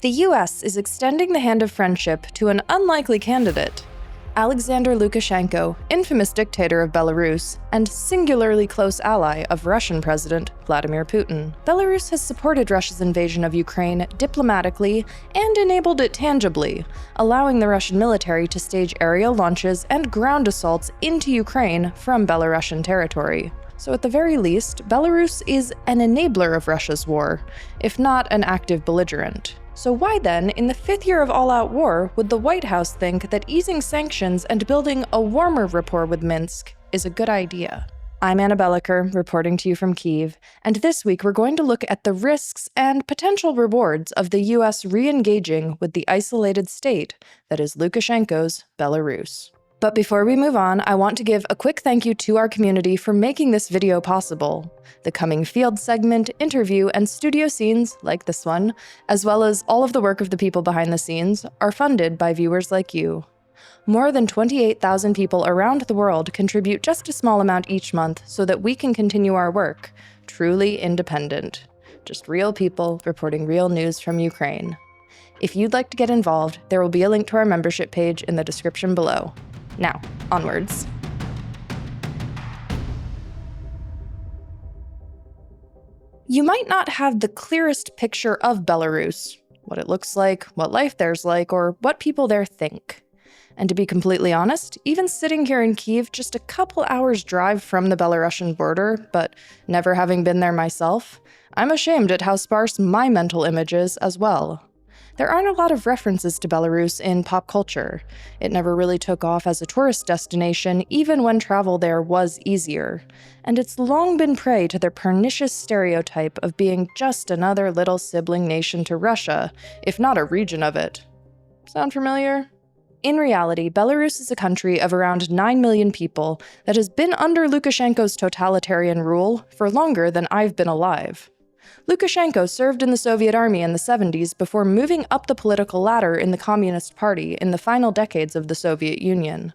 The US is extending the hand of friendship to an unlikely candidate. Alexander Lukashenko, infamous dictator of Belarus, and singularly close ally of Russian President Vladimir Putin. Belarus has supported Russia's invasion of Ukraine diplomatically and enabled it tangibly, allowing the Russian military to stage aerial launches and ground assaults into Ukraine from Belarusian territory. So at the very least, Belarus is an enabler of Russia's war, if not an active belligerent. So why then, in the fifth year of all-out war, would the White House think that easing sanctions and building a warmer rapport with Minsk is a good idea? I'm Anna Belokur, reporting to you from Kyiv, and this week we're going to look at the risks and potential rewards of the US re-engaging with the isolated state that is Lukashenko's Belarus. But before we move on, I want to give a quick thank you to our community for making this video possible. The coming field segment, interview, and studio scenes, like this one, as well as all of the work of the people behind the scenes, are funded by viewers like you. More than 28,000 people around the world contribute just a small amount each month so that we can continue our work, truly independent. Just real people reporting real news from Ukraine. If you'd like to get involved, there will be a link to our membership page in the description below. Now, onwards. You might not have the clearest picture of Belarus, what it looks like, what life there's like, or what people there think. And to be completely honest, even sitting here in Kyiv, just a couple hours drive from the Belarusian border, but never having been there myself, I'm ashamed at how sparse my mental image is as well. There aren't a lot of references to Belarus in pop culture. It never really took off as a tourist destination, even when travel there was easier. And it's long been prey to their pernicious stereotype of being just another little sibling nation to Russia, if not a region of it. Sound familiar? In reality, Belarus is a country of around 9 million people that has been under Lukashenko's totalitarian rule for longer than I've been alive. Lukashenko served in the Soviet army in the 70s before moving up the political ladder in the Communist Party in the final decades of the Soviet Union.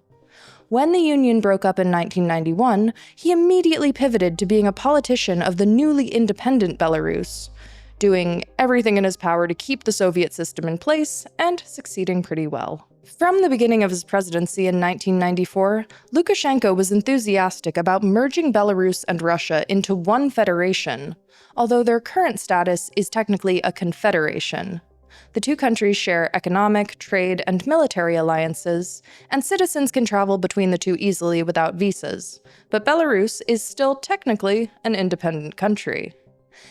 When the Union broke up in 1991, he immediately pivoted to being a politician of the newly independent Belarus, doing everything in his power to keep the Soviet system in place and succeeding pretty well. From the beginning of his presidency in 1994, Lukashenko was enthusiastic about merging Belarus and Russia into one federation, although their current status is technically a confederation. The two countries share economic, trade, and military alliances, and citizens can travel between the two easily without visas, but Belarus is still technically an independent country.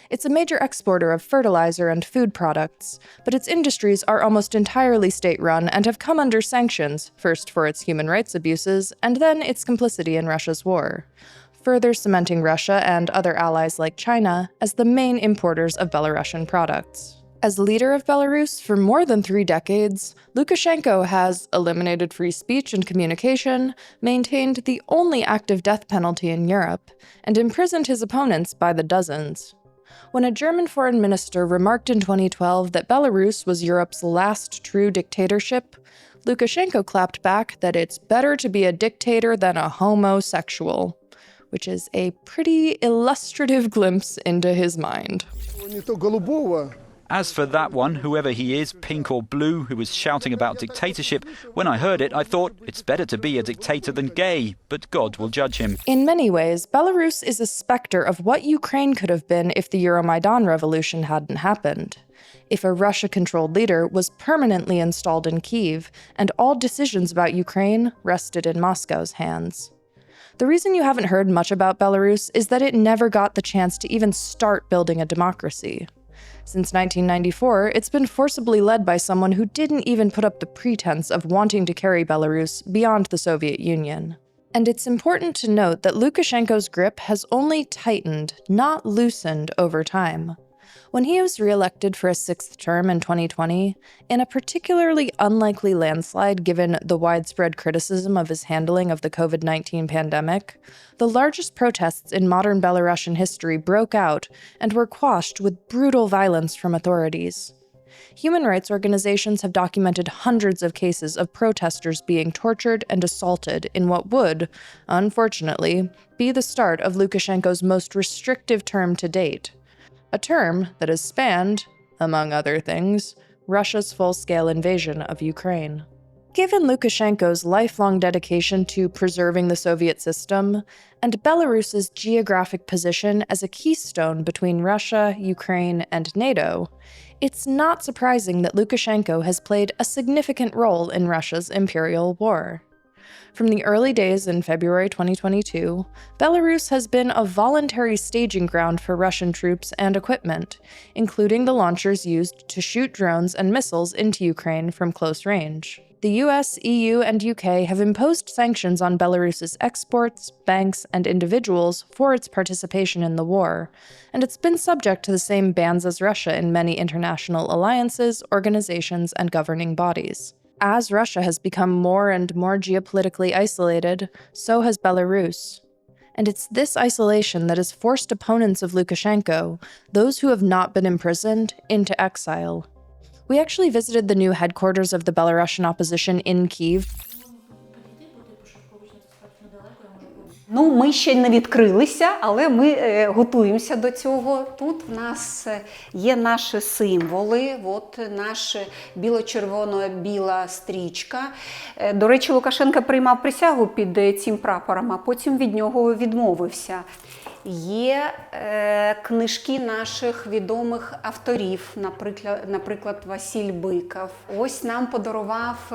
It's a major exporter of fertilizer and food products, but its industries are almost entirely state-run and have come under sanctions, first for its human rights abuses, and then its complicity in Russia's war, further cementing Russia and other allies like China as the main importers of Belarusian products. As leader of Belarus for more than 3 decades, Lukashenko has eliminated free speech and communication, maintained the only active death penalty in Europe, and imprisoned his opponents by the dozens. When a German foreign minister remarked in 2012 that Belarus was Europe's last true dictatorship, Lukashenko clapped back that it's better to be a dictator than a homosexual, which is a pretty illustrative glimpse into his mind. As for that one, whoever he is, pink or blue, who was shouting about dictatorship, when I heard it, I thought, it's better to be a dictator than gay, but God will judge him. In many ways, Belarus is a specter of what Ukraine could have been if the Euromaidan revolution hadn't happened. If a Russia-controlled leader was permanently installed in Kyiv, and all decisions about Ukraine rested in Moscow's hands. The reason you haven't heard much about Belarus is that it never got the chance to even start building a democracy. Since 1994, it's been forcibly led by someone who didn't even put up the pretense of wanting to carry Belarus beyond the Soviet Union. And it's important to note that Lukashenko's grip has only tightened, not loosened, over time. When he was re-elected for a 6th term in 2020, in a particularly unlikely landslide given the widespread criticism of his handling of the COVID-19 pandemic, the largest protests in modern Belarusian history broke out and were quashed with brutal violence from authorities. Human rights organizations have documented hundreds of cases of protesters being tortured and assaulted in what would, unfortunately, be the start of Lukashenko's most restrictive term to date. A term that has spanned, among other things, Russia's full-scale invasion of Ukraine. Given Lukashenko's lifelong dedication to preserving the Soviet system, and Belarus's geographic position as a keystone between Russia, Ukraine, and NATO, it's not surprising that Lukashenko has played a significant role in Russia's imperial war. From the early days in February 2022, Belarus has been a voluntary staging ground for Russian troops and equipment, including the launchers used to shoot drones and missiles into Ukraine from close range. The US, EU, and UK have imposed sanctions on Belarus's exports, banks, and individuals for its participation in the war, and it's been subject to the same bans as Russia in many international alliances, organizations, and governing bodies. As Russia has become more and more geopolitically isolated, so has Belarus. And it's this isolation that has forced opponents of Lukashenko, those who have not been imprisoned, into exile. We actually visited the new headquarters of the Belarusian opposition in Kyiv. Ну, ми ще не відкрилися, але ми готуємося до цього. Тут в нас є наші символи, от наша біло-червоно-біла стрічка. До речі, Лукашенко приймав присягу під цим прапором, а потім від нього відмовився. Є книжки наших відомих авторів, наприклад, Василь Биков. Ось нам подарував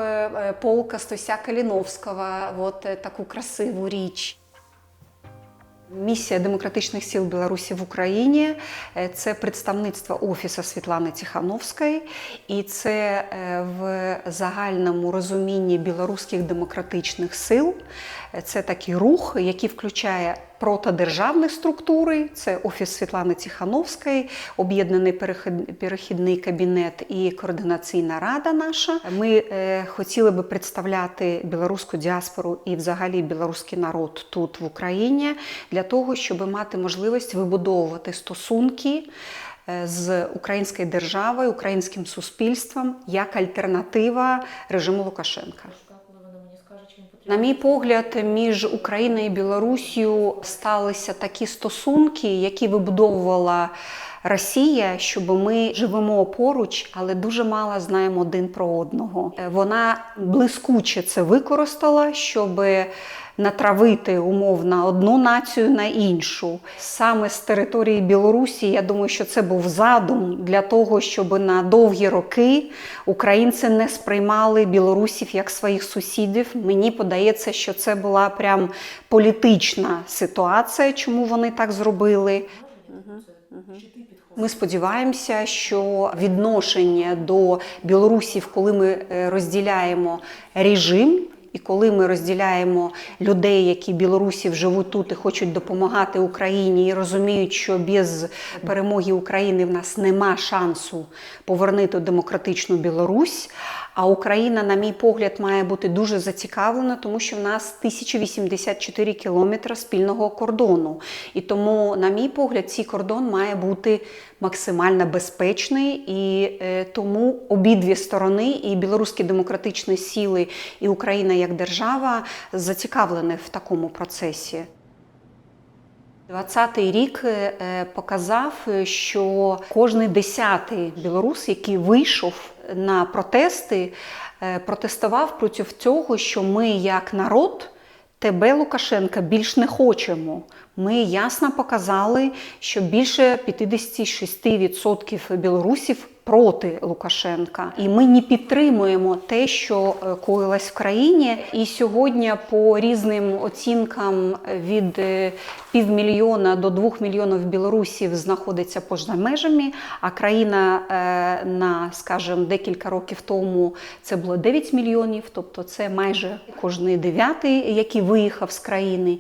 полк Стося Каліновського от таку красиву річ. Місія демократичних сил Білорусі в Україні – це представництво Офісу Світлани Тихановської, і це в загальному розумінні білоруських демократичних сил. Це такий рух, який включає протидержавні структури, це Офіс Світлани Тихановської, Об'єднаний перехідний кабінет і координаційна рада наша. Ми хотіли би представляти білоруську діаспору і взагалі білоруський народ тут в Україні для того, щоб мати можливість вибудовувати стосунки з українською державою, українським суспільством як альтернатива режиму Лукашенка. На мій погляд, між Україною і Білоруссю сталися такі стосунки, які вибудовувала Росія, щоб ми живемо поруч, але дуже мало знаємо один про одного. Вона блискуче це використала, щоб натравити умовно одну націю на іншу. Саме з території Білорусі, я думаю, що це був задум для того, щоб на довгі роки українці не сприймали білорусів як своїх сусідів. Мені подається, що це була прям політична ситуація, чому вони так зробили. Ми сподіваємося, що відношення до білорусів, коли ми розділяємо режим, і коли ми розділяємо людей, які білорусів живуть тут і хочуть допомагати Україні, і розуміють, що без перемоги України в нас нема шансу повернути демократичну Білорусь, а Україна, на мій погляд, має бути дуже зацікавлена, тому що в нас 1084 кілометри спільного кордону. І тому, на мій погляд, цей кордон має бути максимально безпечний, і тому обидві сторони, і білоруські демократичні сили, і Україна як держава зацікавлені в такому процесі. 20-й рік показав, що кожний 10-й білорус, який вийшов на протести, протестував проти цього, що ми як народ тебе, Лукашенка, більш не хочемо. Ми ясно показали, що більше 56% білорусів проти Лукашенка. І ми не підтримуємо те, що коїлось в країні. І сьогодні по різним оцінкам від 500 000 до 2 мільйонів білорусів знаходиться поза межами, а країна на, скажімо, декілька років тому це було 9 мільйонів, тобто це майже кожний 9-й, який виїхав з країни.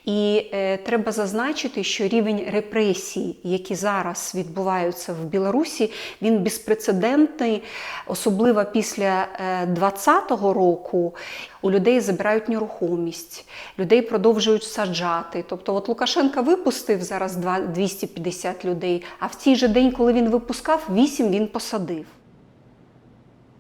І треба зазначити, що рівень репресій, які зараз відбуваються в Білорусі, він безпрецедентний, особливо після 2020 року. У людей забирають нерухомість, людей продовжують саджати. Тобто от Лукашенко випустив зараз 250 людей, а в цей же день, коли він випускав, 8 він посадив.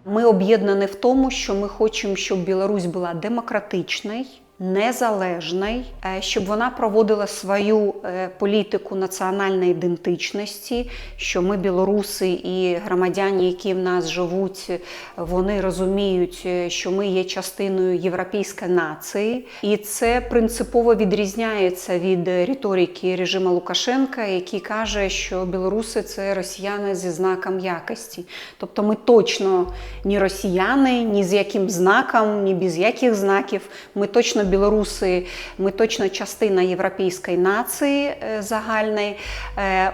Ми об'єднані в тому, що ми хочемо, щоб Білорусь була демократичною, незалежною, щоб вона проводила свою політику національної ідентичності, що ми білоруси і громадяни, які в нас живуть, вони розуміють, що ми є частиною європейської нації. І це принципово відрізняється від риторики режиму Лукашенка, який каже, що білоруси – це росіяни зі знаком якості. Тобто ми точно не росіяни, ні з яким знаком, ні без яких знаків. Ми точно білоруси, ми точно частина європейської нації загальної.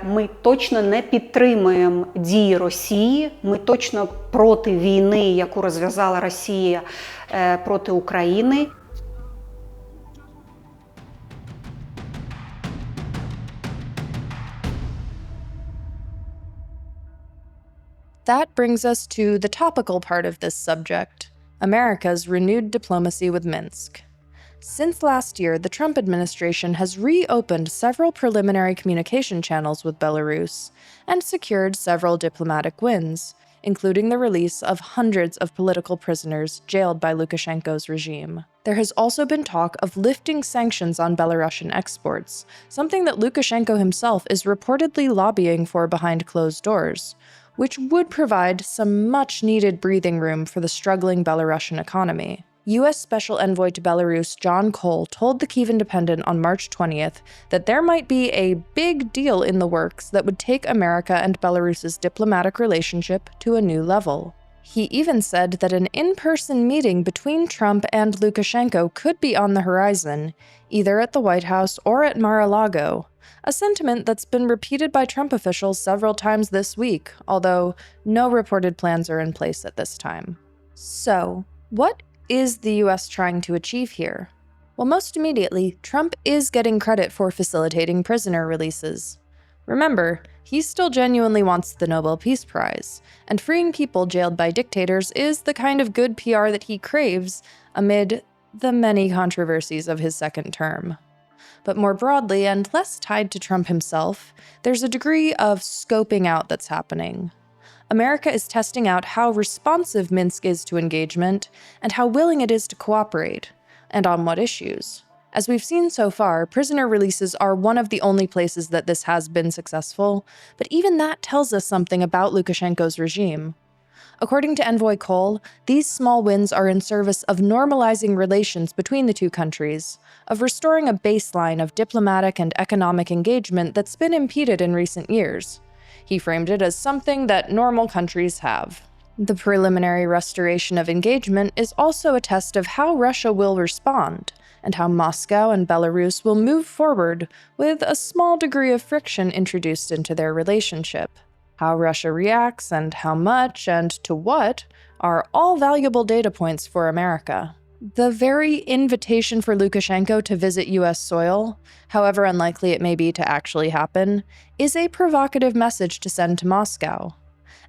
Ми точно не підтримуємо дії Росії, ми точно проти війни, яку розв'язала Росія проти України. That brings us to the topical part of this subject, America's renewed diplomacy with Minsk. Since last year, the Trump administration has reopened several preliminary communication channels with Belarus and secured several diplomatic wins, including the release of hundreds of political prisoners jailed by Lukashenko's regime. There has also been talk of lifting sanctions on Belarusian exports, something that Lukashenko himself is reportedly lobbying for behind closed doors, which would provide some much-needed breathing room for the struggling Belarusian economy. U.S. Special Envoy to Belarus John Cole told the Kyiv Independent on March 20th that there might be a big deal in the works that would take America and Belarus's diplomatic relationship to a new level. He even said that an in-person meeting between Trump and Lukashenko could be on the horizon, either at the White House or at Mar-a-Lago, a sentiment that's been repeated by Trump officials several times this week, although no reported plans are in place at this time. So, what is the US trying to achieve here? Well, most immediately, Trump is getting credit for facilitating prisoner releases. Remember, he still genuinely wants the Nobel Peace Prize, and freeing people jailed by dictators is the kind of good PR that he craves amid the many controversies of his second term. But more broadly, and less tied to Trump himself, there's a degree of scoping out that's happening. America is testing out how responsive Minsk is to engagement and how willing it is to cooperate, and on what issues. As we've seen so far, prisoner releases are one of the only places that this has been successful, but even that tells us something about Lukashenko's regime. According to Envoy Cole, these small wins are in service of normalizing relations between the two countries, of restoring a baseline of diplomatic and economic engagement that's been impeded in recent years. He framed it as something that normal countries have. The preliminary restoration of engagement is also a test of how Russia will respond, and how Moscow and Belarus will move forward with a small degree of friction introduced into their relationship. How Russia reacts and how much and to what are all valuable data points for America. The very invitation for Lukashenko to visit US soil, however unlikely it may be to actually happen, is a provocative message to send to Moscow.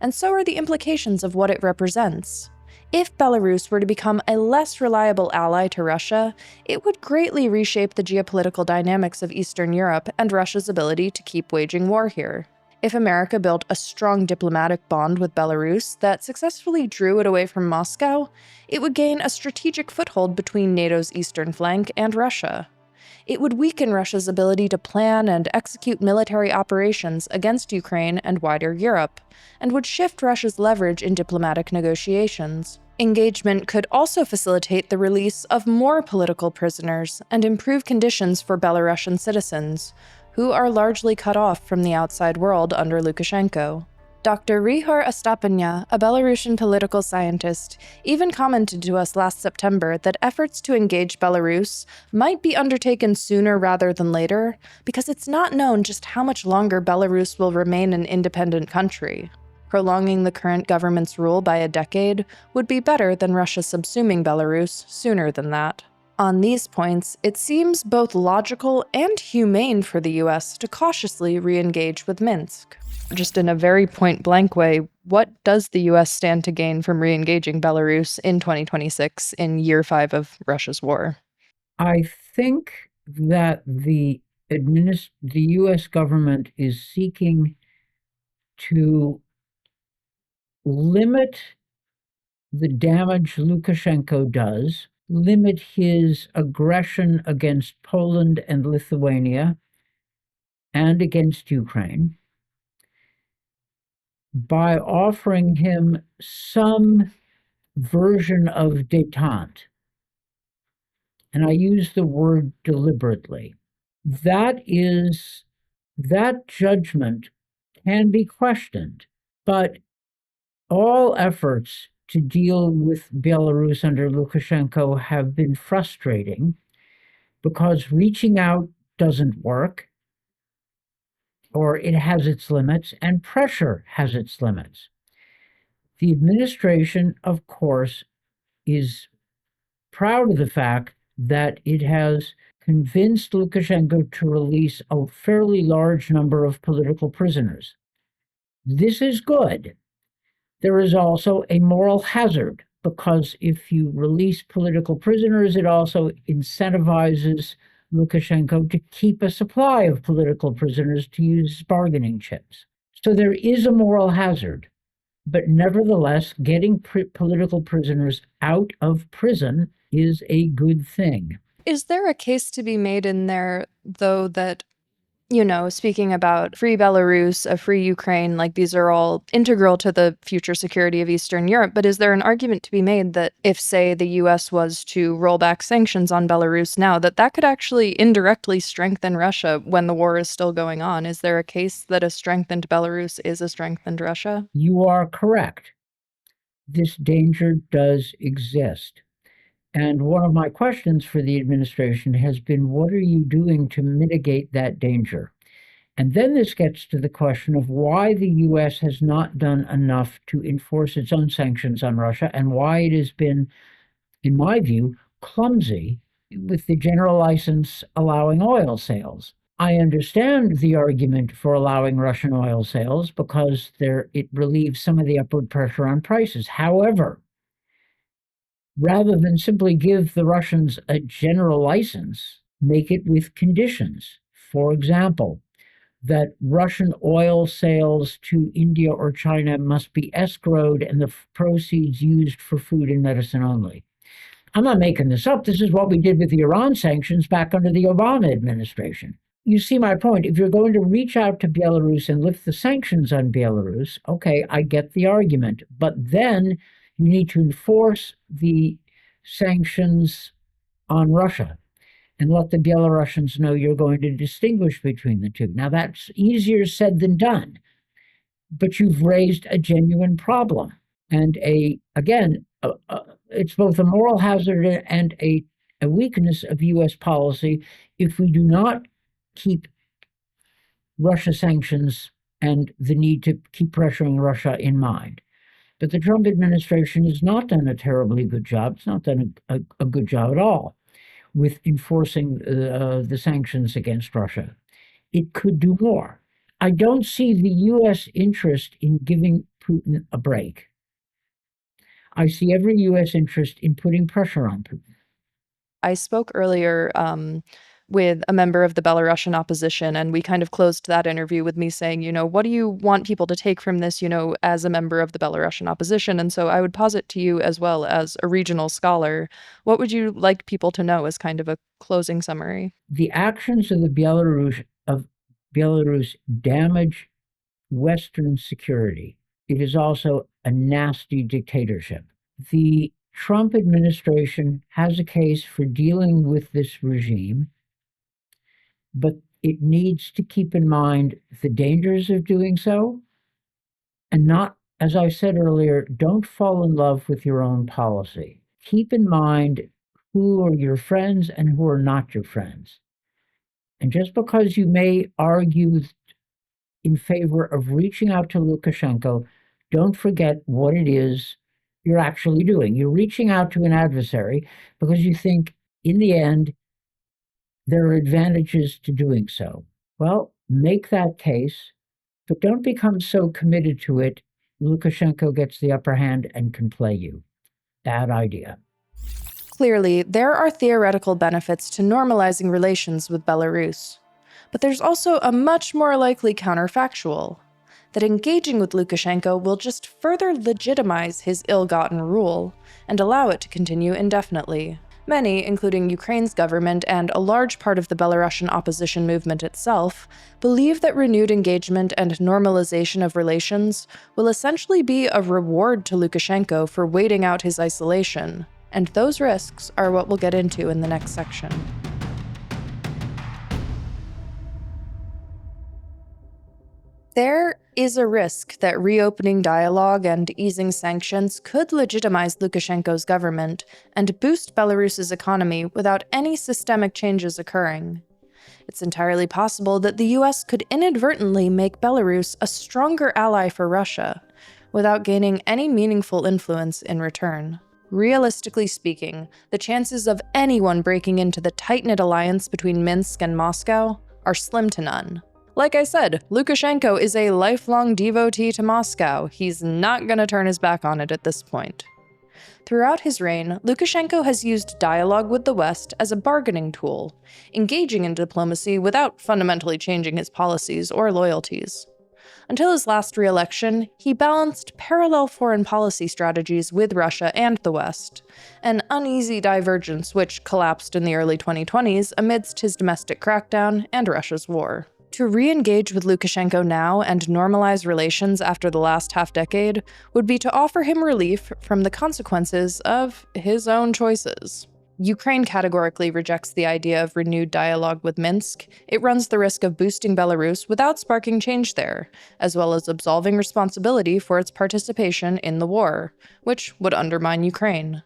And so are the implications of what it represents. If Belarus were to become a less reliable ally to Russia, it would greatly reshape the geopolitical dynamics of Eastern Europe and Russia's ability to keep waging war here. If America built a strong diplomatic bond with Belarus that successfully drew it away from Moscow, it would gain a strategic foothold between NATO's eastern flank and Russia. It would weaken Russia's ability to plan and execute military operations against Ukraine and wider Europe, and would shift Russia's leverage in diplomatic negotiations. Engagement could also facilitate the release of more political prisoners and improve conditions for Belarusian citizens, who are largely cut off from the outside world under Lukashenko. Dr. Rihor Astapanya, a Belarusian political scientist, even commented to us last September that efforts to engage Belarus might be undertaken sooner rather than later because it's not known just how much longer Belarus will remain an independent country. Prolonging the current government's rule by a decade would be better than Russia subsuming Belarus sooner than that. On these points, it seems both logical and humane for the US to cautiously re-engage with Minsk. Just in a very point-blank way, what does the US stand to gain from re-engaging Belarus in 2026 in year 5 of Russia's war? I think that the US government is seeking to limit the damage Lukashenko does limit his aggression against Poland and Lithuania and against Ukraine by offering him some version of détente. And I use the word deliberately. That judgment can be questioned, but all efforts to deal with Belarus under Lukashenko have been frustrating because reaching out doesn't work, or it has its limits, and pressure has its limits. The administration, of course, is proud of the fact that it has convinced Lukashenko to release a fairly large number of political prisoners. This is good. There is also a moral hazard because if you release political prisoners, it also incentivizes Lukashenko to keep a supply of political prisoners to use as bargaining chips. So there is a moral hazard, but nevertheless, getting political prisoners out of prison is a good thing. Is there a case to be made in there, though, that, speaking about free Belarus, a free Ukraine, like these are all integral to the future security of Eastern Europe, but is there an argument to be made that if, say, the US was to roll back sanctions on Belarus now, that could actually indirectly strengthen Russia when the war is still going on? Is there a case that a strengthened Belarus is a strengthened Russia? You are correct. This danger does exist. And one of my questions for the administration has been, what are you doing to mitigate that danger? And then this gets to the question of why the US has not done enough to enforce its own sanctions on Russia and why it has been, in my view, clumsy with the general license allowing oil sales. I understand the argument for allowing Russian oil sales because it relieves some of the upward pressure on prices. However, rather than simply give the Russians a general license, make it with conditions. For example, that Russian oil sales to India or China must be escrowed and the proceeds used for food and medicine only. I'm not making this up. This is what we did with the Iran sanctions back under the Obama administration. You see my point. If you're going to reach out to Belarus and lift the sanctions on Belarus, okay, I get the argument. But then you need to enforce the sanctions on Russia and let the Belarusians know you're going to distinguish between the two. Now, that's easier said than done, but you've raised a genuine problem. And it's both a moral hazard and a weakness of U.S. policy if we do not keep Russia sanctions and the need to keep pressuring Russia in mind. But the Trump administration has not done a terribly good job. It's not done a good job at all with enforcing the sanctions against Russia. It could do more. I don't see the U.S. interest in giving Putin a break. I see every U.S. interest in putting pressure on Putin. I spoke earlier with a member of the Belarusian opposition, and we kind of closed that interview with me saying, what do you want people to take from this, as a member of the Belarusian opposition? And so I would posit to you as well as a regional scholar, what would you like people to know as kind of a closing summary? The actions of Belarus damage Western security. It is also a nasty dictatorship. The Trump administration has a case for dealing with this regime, but it needs to keep in mind the dangers of doing so and not, as I said earlier, don't fall in love with your own policy. Keep in mind who are your friends and who are not your friends. And just because you may argue in favor of reaching out to Lukashenko, don't forget what it is you're actually doing. You're reaching out to an adversary because you think, in the end, there are advantages to doing so. Well, make that case, but don't become so committed to it, Lukashenko gets the upper hand and can play you. Bad idea. Clearly, there are theoretical benefits to normalizing relations with Belarus. But there's also a much more likely counterfactual, that engaging with Lukashenko will just further legitimize his ill-gotten rule and allow it to continue indefinitely. Many, including Ukraine's government and a large part of the Belarusian opposition movement itself, believe that renewed engagement and normalization of relations will essentially be a reward to Lukashenko for waiting out his isolation, and those risks are what we'll get into in the next section. There is a risk that reopening dialogue and easing sanctions could legitimize Lukashenko's government and boost Belarus's economy without any systemic changes occurring. It's entirely possible that the US could inadvertently make Belarus a stronger ally for Russia, without gaining any meaningful influence in return. Realistically speaking, the chances of anyone breaking into the tight-knit alliance between Minsk and Moscow are slim to none. Like I said, Lukashenko is a lifelong devotee to Moscow. He's not gonna turn his back on it at this point. Throughout his reign, Lukashenko has used dialogue with the West as a bargaining tool, engaging in diplomacy without fundamentally changing his policies or loyalties. Until his last re-election, he balanced parallel foreign policy strategies with Russia and the West, an uneasy divergence which collapsed in the early 2020s amidst his domestic crackdown and Russia's war. To re-engage with Lukashenko now and normalize relations after the last half-decade would be to offer him relief from the consequences of his own choices. Ukraine categorically rejects the idea of renewed dialogue with Minsk. It runs the risk of boosting Belarus without sparking change there, as well as absolving responsibility for its participation in the war, which would undermine Ukraine.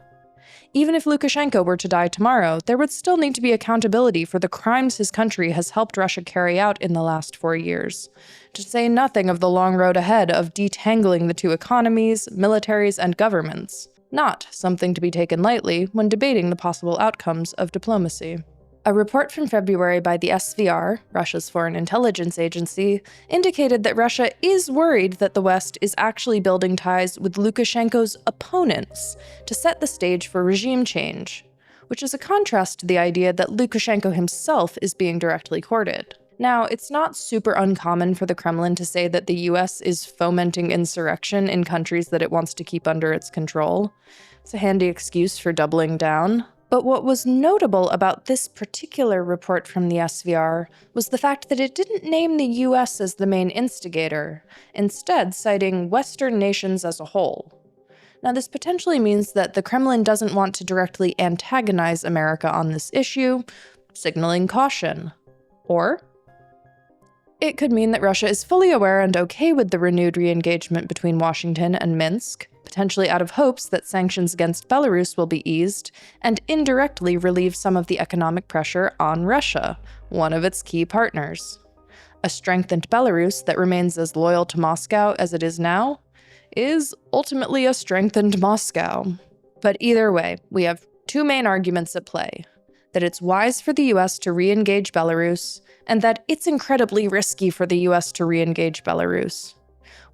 Even if Lukashenko were to die tomorrow, there would still need to be accountability for the crimes his country has helped Russia carry out in the last 4 years, to say nothing of the long road ahead of detangling the two economies, militaries, and governments. Not something to be taken lightly when debating the possible outcomes of diplomacy. A report from February by the SVR, Russia's foreign intelligence agency, indicated that Russia is worried that the West is actually building ties with Lukashenko's opponents to set the stage for regime change, which is a contrast to the idea that Lukashenko himself is being directly courted. Now, it's not super uncommon for the Kremlin to say that the US is fomenting insurrection in countries that it wants to keep under its control. It's a handy excuse for doubling down. But what was notable about this particular report from the SVR was the fact that it didn't name the US as the main instigator, instead citing Western nations as a whole. Now, this potentially means that the Kremlin doesn't want to directly antagonize America on this issue, signaling caution. Or it could mean that Russia is fully aware and okay with the renewed re-engagement between Washington and Minsk, potentially out of hopes that sanctions against Belarus will be eased and indirectly relieve some of the economic pressure on Russia, one of its key partners. A strengthened Belarus that remains as loyal to Moscow as it is now is ultimately a strengthened Moscow. But either way, we have two main arguments at play: that it's wise for the US to re-engage Belarus, and that it's incredibly risky for the US to re-engage Belarus.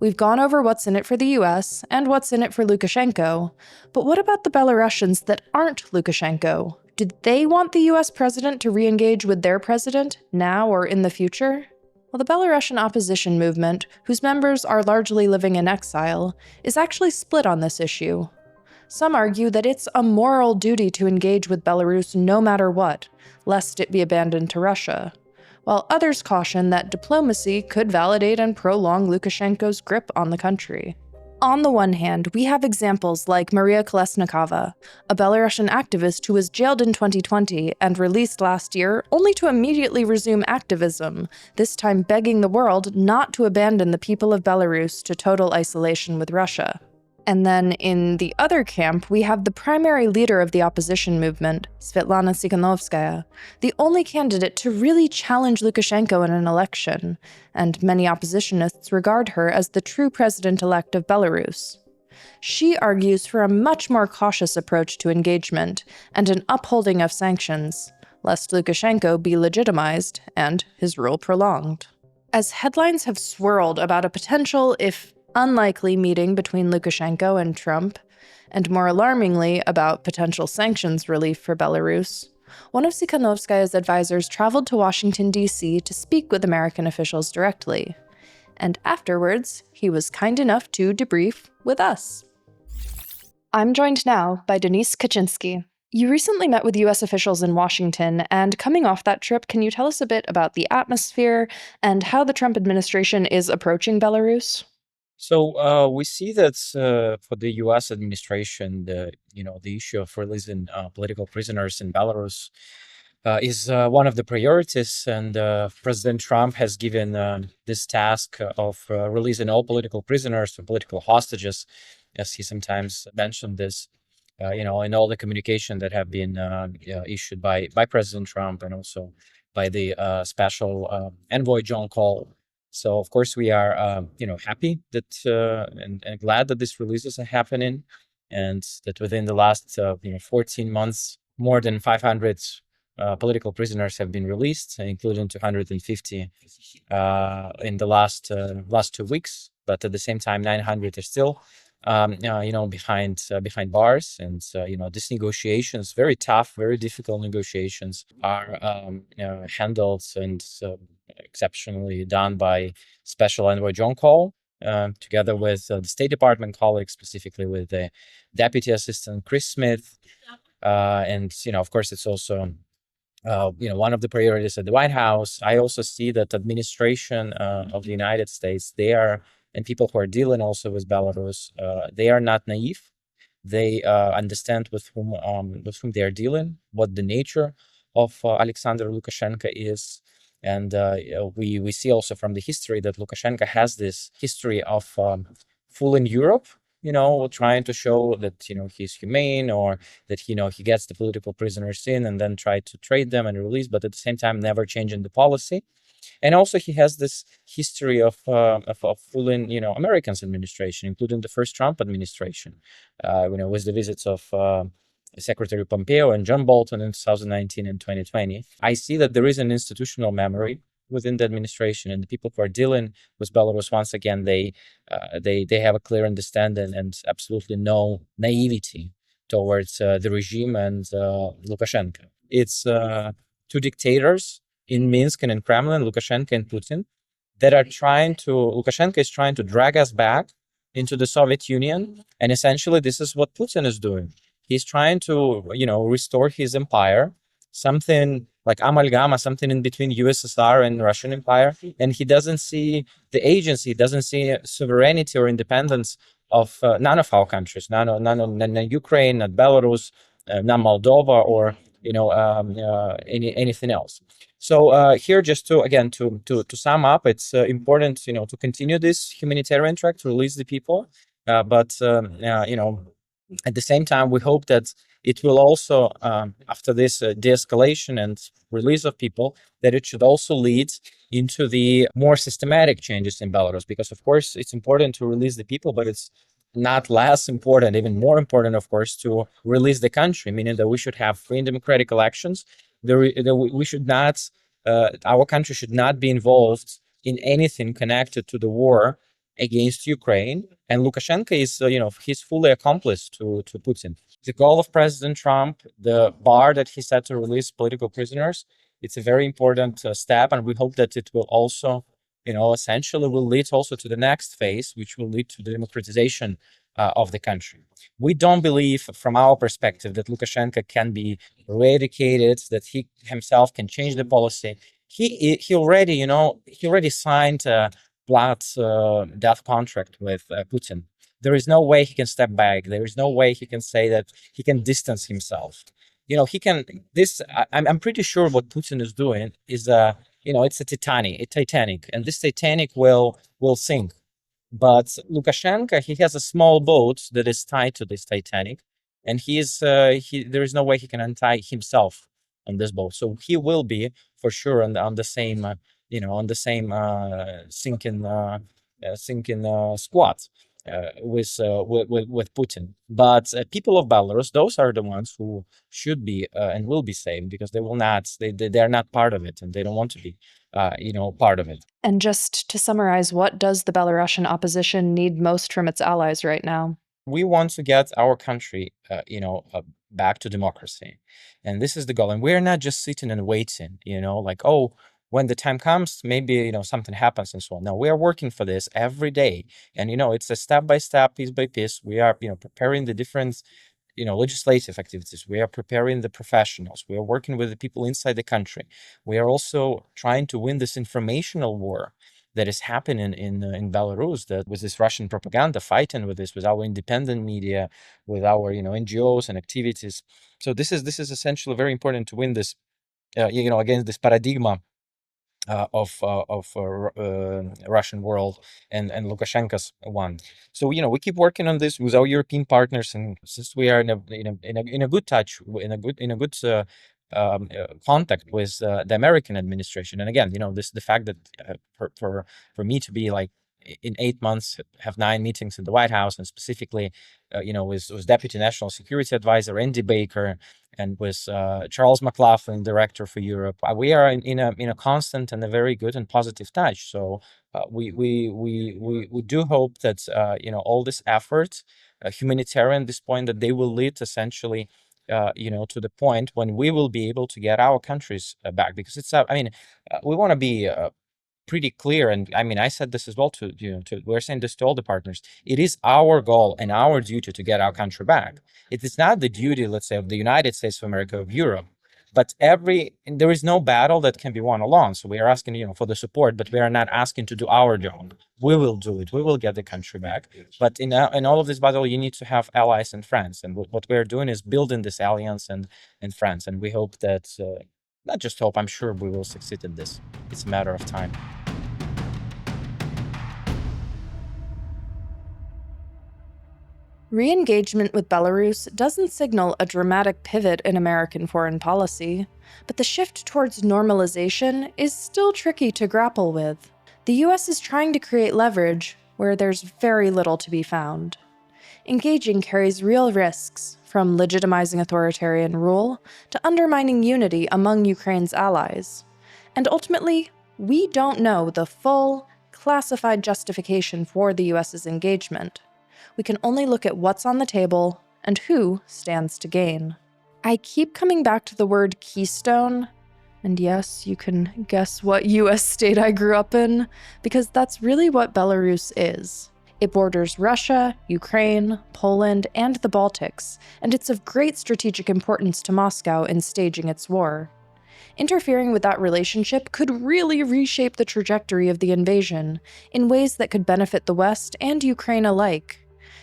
We've gone over what's in it for the US and what's in it for Lukashenko, but what about the Belarusians that aren't Lukashenko? Did they want the US president to re-engage with their president, now or in the future? Well, the Belarusian opposition movement, whose members are largely living in exile, is actually split on this issue. Some argue that it's a moral duty to engage with Belarus no matter what, lest it be abandoned to Russia, while others caution that diplomacy could validate and prolong Lukashenko's grip on the country. On the one hand, we have examples like Maria Kolesnikova, a Belarusian activist who was jailed in 2020 and released last year only to immediately resume activism, this time begging the world not to abandon the people of Belarus to total isolation with Russia. And then in the other camp, we have the primary leader of the opposition movement, Svetlana Tikhanovskaya, the only candidate to really challenge Lukashenko in an election, and many oppositionists regard her as the true president-elect of Belarus. She argues for a much more cautious approach to engagement and an upholding of sanctions, lest Lukashenko be legitimized and his rule prolonged. As headlines have swirled about a potential, if unlikely, meeting between Lukashenko and Trump, and more alarmingly about potential sanctions relief for Belarus, one of Tikhanovskaya's advisors traveled to Washington, D.C. to speak with American officials directly. And afterwards, he was kind enough to debrief with us. I'm joined now by Denise Kaczynski. You recently met with US officials in Washington, and coming off that trip, can you tell us a bit about the atmosphere and how the Trump administration is approaching Belarus? So we see that for the U.S. administration, the issue of releasing political prisoners in Belarus is one of the priorities, and President Trump has given this task of releasing all political prisoners or political hostages, as he sometimes mentioned this. In all the communication that have been issued by President Trump and also by the special envoy John Cole. So of course we are, happy that and glad that these releases are happening, and that within the last 14 months, more than 500 political prisoners have been released, including 250 in the last 2 weeks. But at the same time, 900 are still, behind bars, and these negotiations, very tough, very difficult negotiations, are handled and exceptionally done by Special Envoy John Cole, together with the State Department colleagues, specifically with the Deputy Assistant Chris Smith, and of course, it's also one of the priorities at the White House. I also see that administration of the United States, and people who are dealing also with Belarus, they are not naive. They understand with whom they are dealing, what the nature of Alexander Lukashenko is. And we see also from the history that Lukashenko has this history of fooling Europe, trying to show that, he's humane, or that, he gets the political prisoners in and then try to trade them and release, but at the same time, never changing the policy. And also he has this history of fooling, Americans administration, including the first Trump administration, with the visits of Secretary Pompeo and John Bolton in 2019 and 2020. I see that there is an institutional memory within the administration, and the people who are dealing with Belarus, once again, they have a clear understanding and absolutely no naivety towards the regime and Lukashenko. It's two dictators in Minsk and in Kremlin, Lukashenko and Putin, Lukashenko is trying to drag us back into the Soviet Union. And essentially, this is what Putin is doing. He's trying to, restore his empire, something like amalgama, something in between USSR and Russian Empire. And he doesn't see the agency, doesn't see sovereignty or independence of none of our countries, none Ukraine, not Belarus, not Moldova, or anything else. So here, just to sum up, it's important to continue this humanitarian track to release the people, but at the same time, we hope that it will also, after this de-escalation and release of people, that it should also lead into the more systematic changes in Belarus, because of course it's important to release the people, but it's not less important, even more important, of course, to release the country, meaning that we should have free and democratic elections. We should not, our country should not be involved in anything connected to the war against Ukraine. And Lukashenko is, he's fully accomplice to Putin. The goal of President Trump, the bar that he set to release political prisoners, it's a very important step, and we hope that it will also, essentially will lead also to the next phase, which will lead to the democratization of the country. We don't believe, from our perspective, that Lukashenko can be eradicated, that he himself can change the policy. He already signed a blood death contract with Putin. There is no way he can step back. There is no way he can say that he can distance himself. I'm pretty sure what Putin is doing is it's a Titanic, and this Titanic will sink. But Lukashenko, he has a small boat that is tied to this Titanic, and there is no way he can untie himself on this boat. So he will be for sure on the same sinking squad with Putin. But people of Belarus, those are the ones who should be and will be saved, because they are not part of it, and they don't want to be part of it. And just to summarize, what does the Belarusian opposition need most from its allies right now? We want to get our country, back to democracy, and this is the goal. And we're not just sitting and waiting, when the time comes, maybe something happens and so on. No, we are working for this every day, and it's a step by step, piece by piece. We are preparing the different legislative activities. We are preparing the professionals. We are working with the people inside the country. We are also trying to win this informational war that is happening in Belarus, that with this Russian propaganda, fighting with this, with our independent media, with our NGOs and activities. So this is essentially very important to win this, against this paradigm of Russian world and Lukashenko's one. So we keep working on this with our European partners, and since we are in a good touch, in a good contact with the American administration. And again, the fact that for me to be like in 8 months have 9 meetings in the White House, and specifically with Deputy National Security Advisor Andy Baker, and with Charles McLaughlin, Director for Europe, we are in a constant and a very good and positive touch. So we do hope that all this effort, humanitarian, this point, that they will lead essentially to the point when we will be able to get our countries back, because it's we want to be pretty clear, and I said this as well we're saying this to all the partners. It is our goal and our duty to get our country back. It is not the duty, let's say, of the United States of America, of Europe, but there is no battle that can be won alone. So we are asking for the support, but we are not asking to do our job. We will do it. We will get the country back. But in all of this battle, you need to have allies and friends, and what we are doing is building this alliance and friends, and we hope that not just hope, I'm sure we will succeed in this. It's a matter of time. Re-engagement with Belarus doesn't signal a dramatic pivot in American foreign policy, but the shift towards normalization is still tricky to grapple with. The US is trying to create leverage where there's very little to be found. Engaging carries real risks, from legitimizing authoritarian rule to undermining unity among Ukraine's allies. And ultimately, we don't know the full, classified justification for the US's engagement. We can only look at what's on the table and who stands to gain. I keep coming back to the word keystone, and yes, you can guess what US state I grew up in, because that's really what Belarus is. It borders Russia, Ukraine, Poland, and the Baltics, and it's of great strategic importance to Moscow in staging its war. Interfering with that relationship could really reshape the trajectory of the invasion in ways that could benefit the West and Ukraine alike.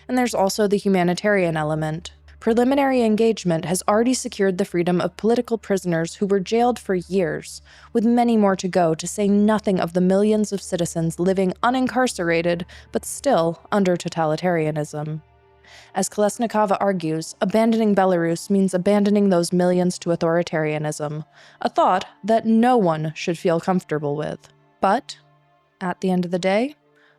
And there's also the humanitarian element. Preliminary engagement has already secured the freedom of political prisoners who were jailed for years, with many more to go, to say nothing of the millions of citizens living unincarcerated but still under totalitarianism. As Kolesnikova argues, abandoning Belarus means abandoning those millions to authoritarianism, a thought that no one should feel comfortable with. But, at the end of the day,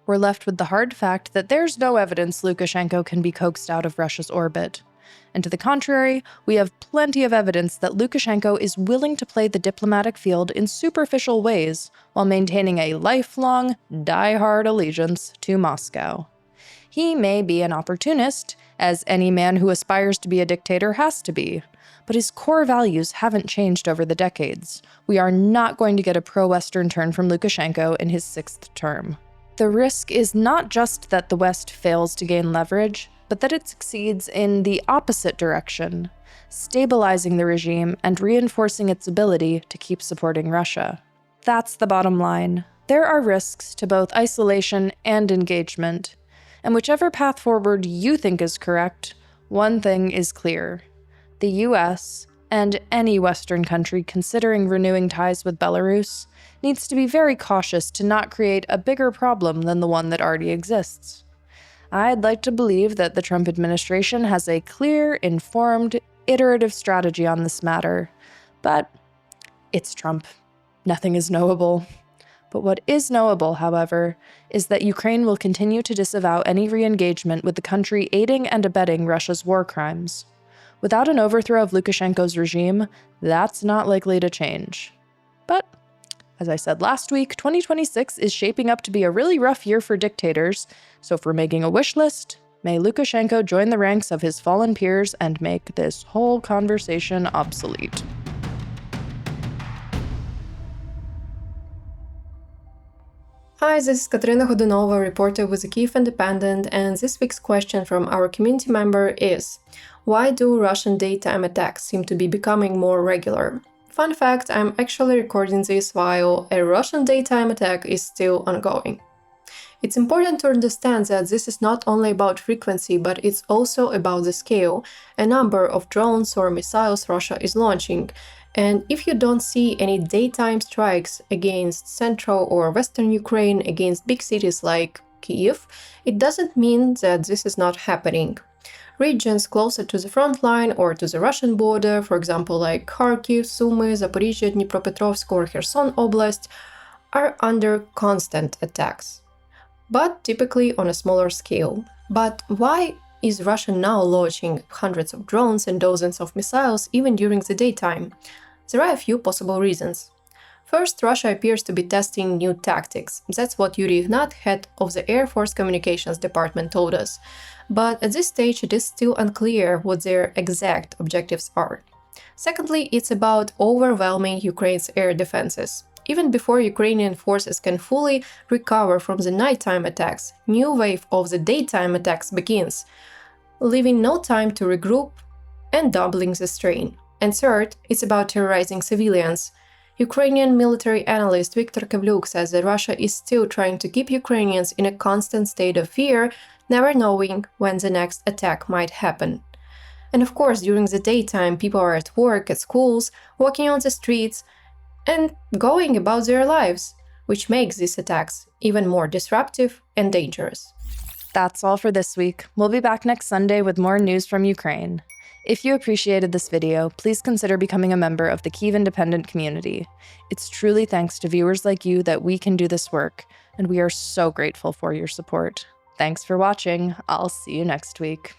we're left with the hard fact that there's no evidence Lukashenko can be coaxed out of Russia's orbit. And to the contrary, we have plenty of evidence that Lukashenko is willing to play the diplomatic field in superficial ways while maintaining a lifelong, die-hard allegiance to Moscow. He may be an opportunist, as any man who aspires to be a dictator has to be, but his core values haven't changed over the decades. We are not going to get a pro-Western turn from Lukashenko in his 6th term. The risk is not just that the West fails to gain leverage, but that it succeeds in the opposite direction, stabilizing the regime and reinforcing its ability to keep supporting Russia. That's the bottom line. There are risks to both isolation and engagement, and whichever path forward you think is correct, one thing is clear. The US, and any Western country considering renewing ties with Belarus, needs to be very cautious to not create a bigger problem than the one that already exists. I'd like to believe that the Trump administration has a clear, informed, iterative strategy on this matter, but it's Trump. Nothing is knowable. But what is knowable, however, is that Ukraine will continue to disavow any re-engagement with the country aiding and abetting Russia's war crimes. Without an overthrow of Lukashenko's regime, that's not likely to change. But, as I said last week, 2026 is shaping up to be a really rough year for dictators, so if we're making a wish list, may Lukashenko join the ranks of his fallen peers and make this whole conversation obsolete. Hi, this is Katerina Godunova, reporter with the Kyiv Independent, and this week's question from our community member is: Why do Russian daytime attacks seem to be becoming more regular? Fun fact, I'm actually recording this while a Russian daytime attack is still ongoing. It's important to understand that this is not only about frequency, but it's also about the scale, a number of drones or missiles Russia is launching. And if you don't see any daytime strikes against central or western Ukraine, against big cities like Kyiv, it doesn't mean that this is not happening. Regions closer to the front line or to the Russian border, for example like Kharkiv, Sumy, Zaporizhia, Dnipropetrovsk or Kherson Oblast, are under constant attacks, but typically on a smaller scale. But why is Russia now launching hundreds of drones and dozens of missiles even during the daytime? There are a few possible reasons. First, Russia appears to be testing new tactics. That's what Yuri Ignat, head of the Air Force Communications Department, told us. But at this stage, it is still unclear what their exact objectives are. Secondly, it's about overwhelming Ukraine's air defenses. Even before Ukrainian forces can fully recover from the nighttime attacks, new wave of the daytime attacks begins, leaving no time to regroup and doubling the strain. And third, it's about terrorizing civilians. Ukrainian military analyst Viktor Kavlyuk says that Russia is still trying to keep Ukrainians in a constant state of fear, never knowing when the next attack might happen. And of course, during the daytime, people are at work, at schools, walking on the streets, and going about their lives, which makes these attacks even more disruptive and dangerous. That's all for this week. We'll be back next Sunday with more news from Ukraine. If you appreciated this video, please consider becoming a member of the Kyiv Independent community. It's truly thanks to viewers like you that we can do this work, and we are so grateful for your support. Thanks for watching. I'll see you next week.